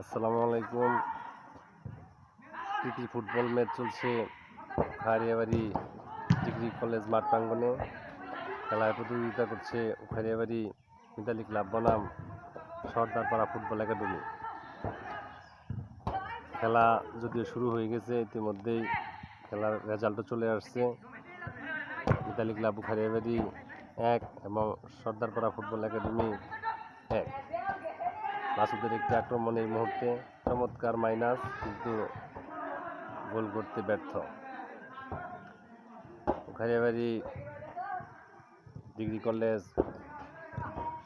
আসসালামু আলাইকুম। প্রীতি football match চলছে উখাড়িয়াবাড়ি ডিগ্রি কলেজ মাঠ প্রাঙ্গনে। খেলায় প্রতিযোগিতা করছে উখাড়িয়াবাড়ি মিতালি ক্লাব বনাম সর্দারপাড়া ফুটবল একাডেমি। খেলা যদিও শুরু হয়ে গেছে, ইতিমধ্যেই খেলার রেজাল্টও চলে আসছে। মিতালি ক্লাব উখাড়িয়াবাড়ি 1 এবং সর্দারপাড়া ফুটবল একাডেমি 1। মাসুদের একটি আক্রমণ এই মুহূর্তে চমৎকার মাইনাস, কিন্তু গোল করতে ব্যর্থ। উখাড়িয়াবাড়ি ডিগ্রি কলেজ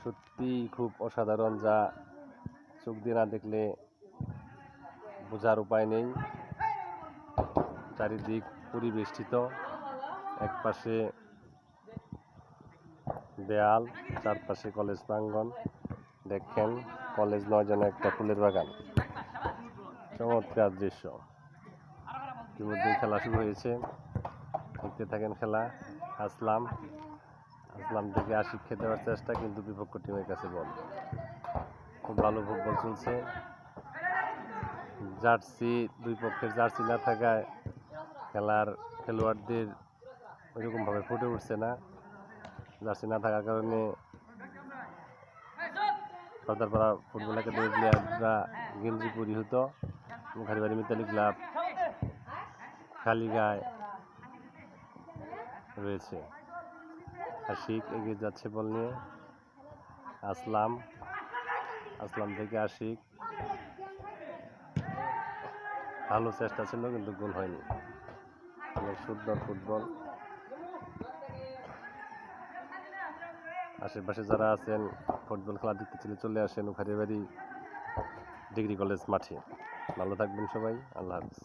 সত্যি খুব অসাধারণ, যা চোখ দিয়ে না দেখলে বোঝার উপায় নেই। চারিদিক পরিবেষ্টিত, এক পাশে দেয়াল, চারপাশে কলেজ প্রাঙ্গণ। দেখেন কলেজ নয় যেন একটা ফুলের বাগান। চমৎকার দৃশ্য। ইতিমধ্যে খেলা শুরু হয়েছে, দেখতে থাকেন খেলা। আসলাম থেকে আশিক খেতে দেওয়ার চেষ্টা, কিন্তু বিপক্ষ টিমের কাছে বল। খুব ভালো ফুটবল চলছে। জার্সি, দুই পক্ষের জার্সি না থাকায় খেলার খেলোয়াড়দের ওইরকমভাবে ফুটে উঠছে না। জার্সি না থাকার কারণে সর্দারপাড়া ফুটবল একাডেমি প্লেয়াররা গেঞ্জি পরিহিত। উখাড়িয়াবাড়ি মিতালি ক্লাব খালি গায়ে রয়েছে। আশিক এগিয়ে যাচ্ছে বল নিয়ে। আসলাম থেকে আশিক, ভালো চেষ্টা ছিল কিন্তু গোল হয়নি। অনেক সুন্দর ফুটবল। আশেপাশে যারা আছেন ফুটবল খেলা দেখতে ছিল, চলে আসেন উখাড়িয়াবাড়ি ডিগ্রি কলেজ মাঠে। ভালো থাকবেন সবাই, আল্লাহ হাফেজ।